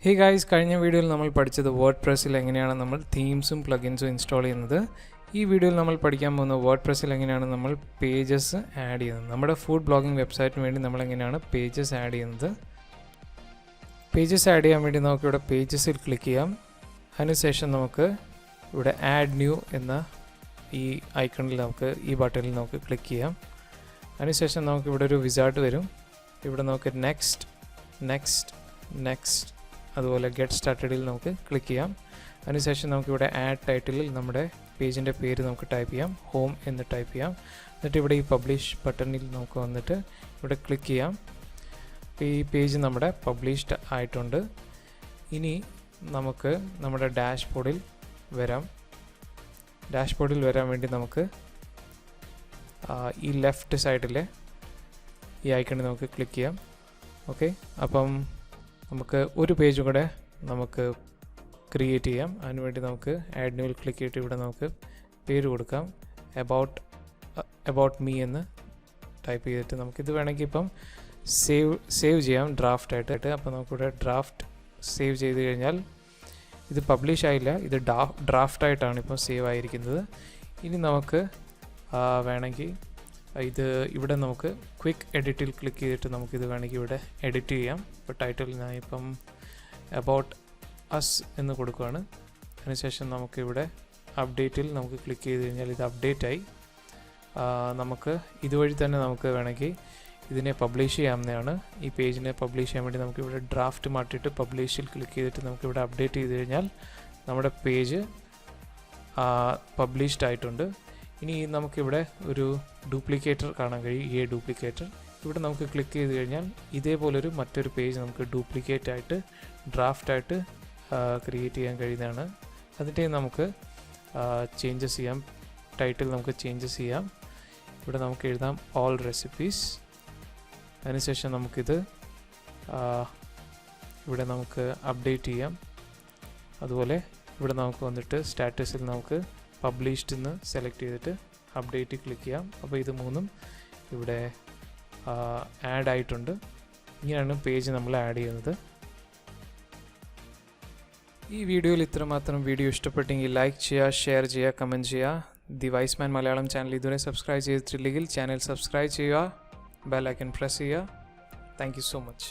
Hey guys, കഴിഞ്ഞ വീഡിയോയിൽ നമ്മൾ പഠിച്ചത് വേർഡ്പ്രസ്സിൽ എങ്ങനെയാണ് നമ്മൾ തീംസും പ്ലഗിൻസും ഇൻസ്റ്റാൾ ചെയ്യുന്നത്. ഈ വീഡിയോയിൽ നമ്മൾ പഠിക്കാൻ പോകുന്ന വേർഡ്പ്രസ്സിൽ എങ്ങനെയാണ് നമ്മൾ പേജസ് ആഡ് ചെയ്യുന്നത്. നമ്മുടെ ഫുഡ് ബ്ലോഗിംഗ് വെബ്സൈറ്റിന് വേണ്ടി നമ്മൾ എങ്ങനെയാണ് പേജസ് ആഡ് ചെയ്യുന്നത്. പേജസ് ആഡ് ചെയ്യാൻ വേണ്ടി നമുക്ക് ഇവിടെ പേജസിൽ ക്ലിക്ക് ചെയ്യാം. അതിനുശേഷം നമുക്ക് ഇവിടെ ആഡ് ന്യൂ എന്ന ഈ ഐക്കണിൽ നമുക്ക് ഈ ബട്ടണിൽ നമുക്ക് ക്ലിക്ക് ചെയ്യാം. അതിനുശേഷം നമുക്ക് ഇവിടെ ഒരു വിസാർഡ് വരും. ഇവിടെ നമുക്ക് നെക്സ്റ്റ് അതുപോലെ ഗെറ്റ് സ്റ്റാർട്ടഡിൽ നമുക്ക് ക്ലിക്ക് ചെയ്യാം. അതിനുശേഷം നമുക്കിവിടെ ആഡ് ടൈറ്റിലിൽ നമ്മുടെ പേജിൻ്റെ പേര് നമുക്ക് ടൈപ്പ് ചെയ്യാം, ഹോം എന്ന് ടൈപ്പ് ചെയ്യാം. എന്നിട്ട് ഇവിടെ ഈ പബ്ലിഷ് ബട്ടണിൽ നമുക്ക് വന്നിട്ട് ഇവിടെ ക്ലിക്ക് ചെയ്യാം. ഈ പേജ് നമ്മുടെ പബ്ലിഷ്ഡ് ആയിട്ടുണ്ട്. ഇനി നമുക്ക് നമ്മുടെ ഡാഷ്ബോർഡിൽ വരാം. ഡാഷ്ബോർഡിൽ വരാൻ വേണ്ടി നമുക്ക് ഈ ലെഫ്റ്റ് സൈഡിലെ ഈ ഐക്കണിൽ നമുക്ക് ക്ലിക്ക് ചെയ്യാം. ഓക്കെ, അപ്പം നമുക്ക് ഒരു പേജും കൂടെ നമുക്ക് ക്രിയേറ്റ് ചെയ്യാം. അതിനുവേണ്ടി നമുക്ക് ആഡ് ന്യൂവിൽ ക്ലിക്ക് ചെയ്തിട്ട് ഇവിടെ നമുക്ക് പേര് കൊടുക്കാം, അബൌട്ട് മീ എന്ന് ടൈപ്പ് ചെയ്തിട്ട് നമുക്കിത് വേണമെങ്കിൽ ഇപ്പം സേവ് ചെയ്യാം ഡ്രാഫ്റ്റായിട്ട്. അപ്പോൾ നമുക്കിവിടെ ഡ്രാഫ്റ്റ് സേവ് ചെയ്ത് കഴിഞ്ഞാൽ ഇത് പബ്ലിഷ് ആയില്ല, ഇത് ഡ്രാഫ്റ്റായിട്ടാണ് ഇപ്പോൾ സേവ് ആയിരിക്കുന്നത്. ഇനി നമുക്ക് വേണമെങ്കിൽ ഇവിടെ നമുക്ക് ക്വിക്ക് എഡിറ്റിൽ ക്ലിക്ക് ചെയ്തിട്ട് നമുക്കിത് വേണമെങ്കിൽ ഇവിടെ എഡിറ്റ് ചെയ്യാം. ഇപ്പോൾ ടൈറ്റിൽ ഞാൻ ഇപ്പം അബൌട്ട് അസ് എന്ന് കൊടുക്കുകയാണ്. അതിനുശേഷം നമുക്കിവിടെ അപ്ഡേറ്റിൽ നമുക്ക് ക്ലിക്ക് ചെയ്ത് കഴിഞ്ഞാൽ ഇത് അപ്ഡേറ്റ് ആയി. നമുക്ക് ഇതുവഴി തന്നെ നമുക്ക് വേണമെങ്കിൽ ഇതിനെ പബ്ലിഷ് ചെയ്യാവുന്നതാണ്. ഈ പേജിനെ പബ്ലിഷ് ചെയ്യാൻ വേണ്ടി നമുക്കിവിടെ ഡ്രാഫ്റ്റ് മാറ്റിയിട്ട് പബ്ലിഷിൽ ക്ലിക്ക് ചെയ്തിട്ട് നമുക്കിവിടെ അപ്ഡേറ്റ് ചെയ്ത് കഴിഞ്ഞാൽ നമ്മുടെ പേജ് പബ്ലിഷ്ഡ് ആയിട്ടുണ്ട്. ഇനി നമുക്കിവിടെ ഒരു ഡ്യൂപ്ലിക്കേറ്റർ കാണാൻ കഴിയും, ഈ ഡ്യൂപ്ലിക്കേറ്റർ. ഇവിടെ നമുക്ക് ക്ലിക്ക് ചെയ്ത് കഴിഞ്ഞാൽ ഇതേപോലൊരു മറ്റൊരു പേജ് നമുക്ക് ഡ്യൂപ്ലിക്കേറ്റ് ആയിട്ട് ഡ്രാഫ്റ്റായിട്ട് ക്രിയേറ്റ് ചെയ്യാൻ കഴിയുന്നതാണ്. അതിൻ്റെ നമുക്ക് ചേഞ്ചസ് ചെയ്യാം. ടൈറ്റിൽ നമുക്ക് ചേഞ്ചസ് ചെയ്യാം. ഇവിടെ നമുക്ക് എഴുതാം ഓൾ റെസിപ്പീസ്. അതിനുശേഷം നമുക്കിത് ഇവിടെ നമുക്ക് അപ്ഡേറ്റ് ചെയ്യാം. അതുപോലെ ഇവിടെ നമുക്ക് വന്നിട്ട് സ്റ്റാറ്റസിൽ നമുക്ക് പബ്ലിഷ്ഡ് എന്ന് സെലക്ട് ചെയ്തിട്ട് അപ്ഡേറ്റ് ക്ലിക്ക് ചെയ്യാം. അപ്പോൾ ഇത് മൂന്നും ഇവിടെ ആഡ് ആയിട്ടുണ്ട്. ഇങ്ങനെയാണ് പേജ് നമ്മൾ ആഡ് ചെയ്യുന്നത്. ഈ വീഡിയോയിൽ ഇത്രമാത്രം. വീഡിയോ ഇഷ്ടപ്പെട്ടെങ്കിൽ ലൈക്ക് ചെയ്യുക, ഷെയർ ചെയ്യുക, കമൻറ്റ് ചെയ്യുക. ദി വൈസ്മാൻ മലയാളം ചാനൽ ഇതുവരെ സബ്സ്ക്രൈബ് ചെയ്തിട്ടില്ലെങ്കിൽ ചാനൽ സബ്സ്ക്രൈബ് ചെയ്യുക, ബെൽ ഐക്കൺ പ്രസ് ചെയ്യുക. Thank you so much.